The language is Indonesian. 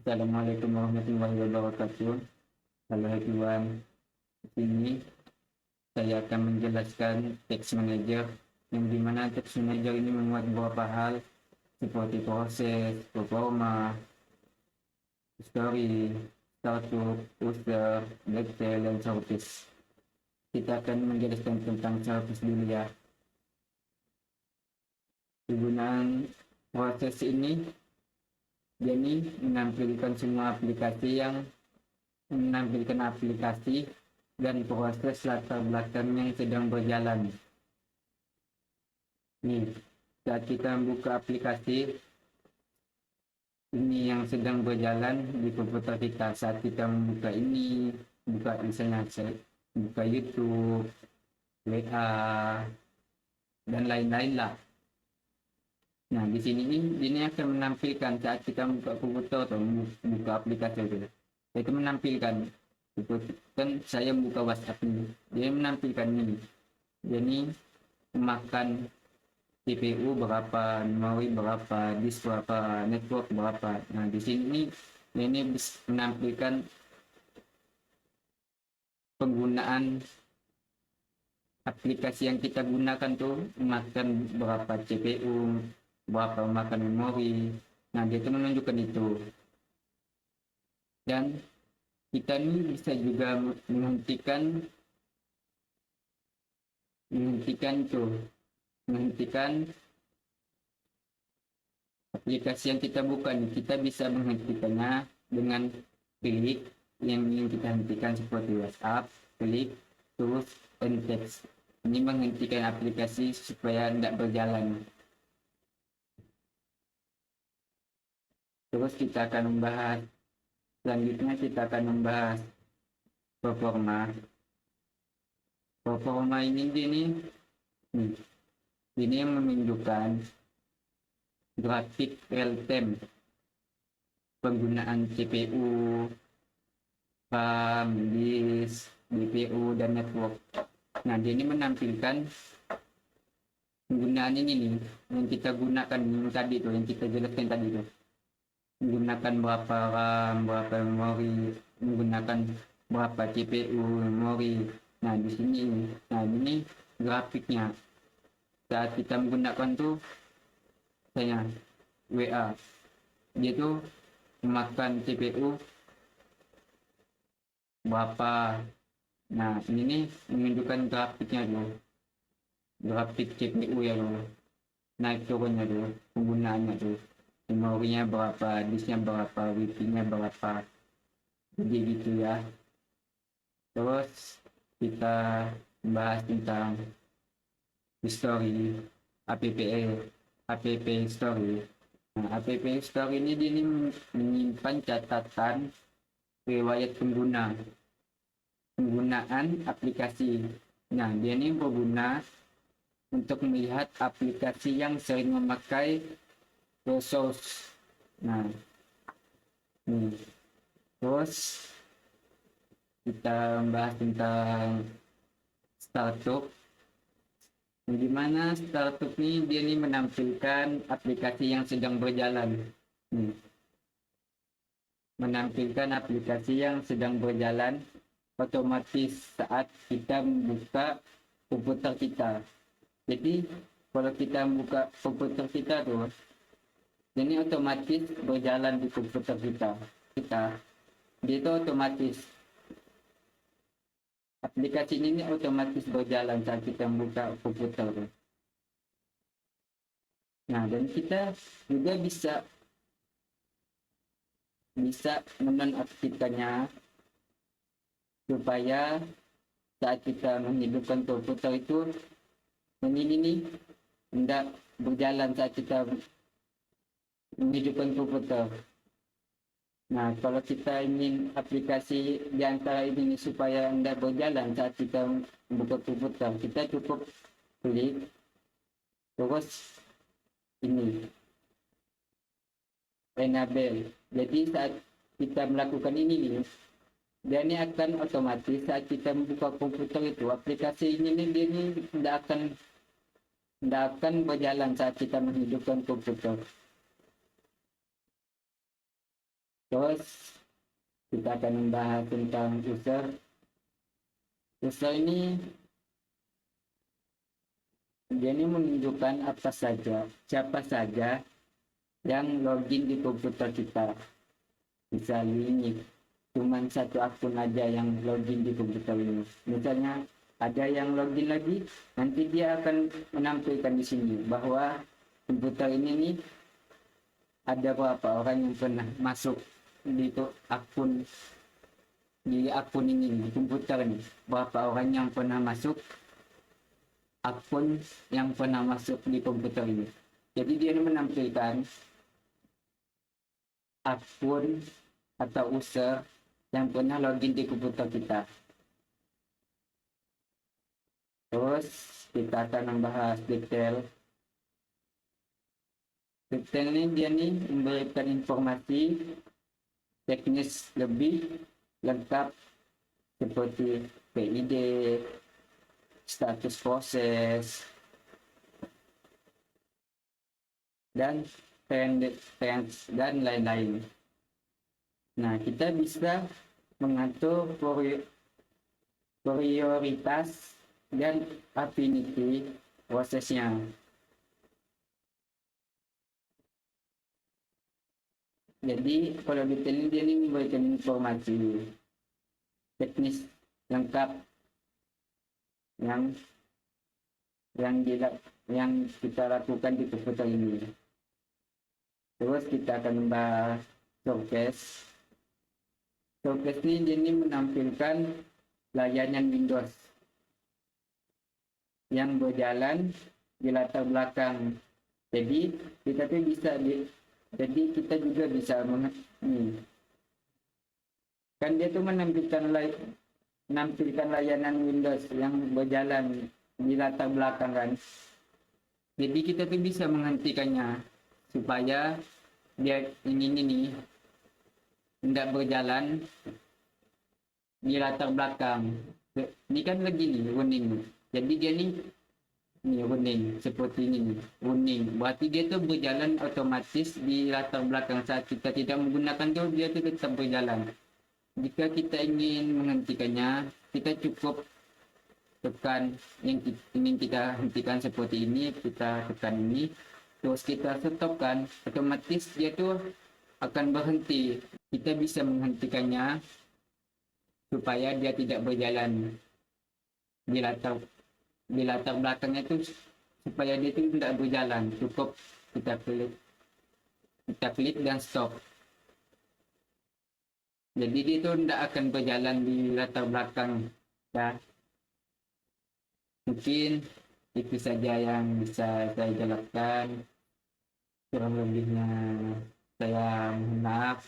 Assalamualaikum warahmatullahi wabarakatuh. Halo everyone, di sini saya akan menjelaskan Text Manager, yang dimana Text Manager ini memuat beberapa hal seperti proses, performa, story, startup, user, detail, dan service. Kita akan menjelaskan tentang service dulu ya. Penggunaan proses ini, dia ini menampilkan semua aplikasi dan proses latar belakang yang sedang berjalan. Nih, saat kita buka aplikasi ini yang sedang berjalan di komputer kita, saat kita membuka ini, buka misalnya buka YouTube, WA, dan lain-lain lah. Nah, di sini ini akan menampilkan saat kita buka komputer atau buka aplikasi itu menampilkan. Itu kan saya buka WhatsApp ini, dia menampilkan ini. Jadi memakan CPU berapa, memori berapa, disk berapa, network berapa. Nah, di sini ini menampilkan penggunaan aplikasi yang kita gunakan tuh memakan berapa CPU, berapa memakan memori. Nah, dia itu menunjukkan itu. Dan kita ini bisa juga menghentikan aplikasi yang kita buka nih. Kita bisa menghentikannya dengan klik yang ingin kita hentikan seperti WhatsApp, klik terus text. Ini menghentikan aplikasi supaya tidak berjalan. Terus kita akan membahas selanjutnya, kita akan membahas performa. Performa ini yang menunjukkan grafik real time penggunaan CPU, RAM, disk, GPU, dan network. Nah, dia ini menampilkan penggunaan ini nih yang kita gunakan yang tadi tuh, yang kita jelaskan tadi tuh. Menggunakan berapa RAM, berapa memori, menggunakan berapa CPU, memori. Nah, di sini, ini grafiknya. Saat kita menggunakan tuh, saya WA, dia tuh memakan CPU berapa. Nah, ini nih menunjukkan grafiknya tuh, grafik CPU ya tuh, naik turunnya tuh, penggunaannya tuh, memorinya berapa, disknya berapa, wifi-nya berapa. Jadi gitu ya. Terus kita bahas tentang history, app history. Nah, app history ini menyimpan catatan riwayat penggunaan aplikasi. Nah, dia ini berguna untuk melihat aplikasi yang sering memakai resource. Nah, terus kita membahas tentang startup. Di mana startup ini dia ini menampilkan aplikasi yang sedang berjalan. Menampilkan aplikasi yang sedang berjalan otomatis saat kita membuka komputer kita. Jadi kalau kita buka komputer kita tuh, ini otomatis berjalan di komputer kita. Dia itu otomatis. Aplikasi ini otomatis berjalan saat kita membuka komputer. Nah, dan kita juga bisa menonaktifkannya supaya saat kita menghidupkan komputer itu ini tidak berjalan saat kita menghidupkan komputer. Nah, kalau kita ingin aplikasi di antara ini supaya tidak berjalan saat kita membuka komputer, kita cukup klik terus ini enable. Jadi saat kita melakukan ini dia ini akan otomatis saat kita membuka komputer itu, aplikasi ini dia ini tidak akan berjalan saat kita menghidupkan komputer. Terus kita akan membahas tentang user. User ini dia ini menunjukkan apa saja, siapa saja yang login di komputer kita. Misalnya ini cuman satu akun aja yang login di komputer ini. Misalnya ada yang login lagi, nanti dia akan menampilkan di sini bahwa komputer ini nih ada berapa orang yang pernah masuk di akun ini, di komputer ini. Berapa orang yang pernah masuk akun yang pernah masuk di komputer ini. Jadi dia menampilkan akun atau user yang pernah login di komputer kita. Terus kita akan membahas detail. Detail ini dia nih memberikan informasi teknis lebih lengkap seperti PID, status proses, dan trends dan lain-lain. Nah, kita bisa mengatur prioritas dan affinity prosesnya. Jadi kalau detail ini dia ini memberikan informasi teknis lengkap yang kita lakukan di komputer ini. Terus kita akan membahas showcase. Showcase ini menampilkan layanan Windows yang berjalan di latar belakang. Jadi kita juga bisa kan dia tuh menampilkan layanan Windows yang berjalan di latar belakang kan. Jadi kita tuh bisa menghentikannya supaya dia ini tidak berjalan di latar belakang. Ini kan lagi nih running. Jadi dia nih running seperti ini running. Berarti dia tuh berjalan otomatis di latar belakang. Saat kita tidak menggunakan tuh dia tuh tetap berjalan. Jika kita ingin menghentikannya, kita cukup tekan yang ingin kita hentikan seperti ini, kita tekan ini, terus kita stopkan, otomatis dia tuh akan berhenti. Kita bisa menghentikannya supaya dia tidak berjalan di latar belakangnya itu, supaya dia itu tidak berjalan. Cukup kita klik dan stop. Jadi dia itu tidak akan berjalan di latar belakang. Ya. Mungkin itu saja yang bisa saya jelaskan. Kurang lebihnya saya mohon maaf.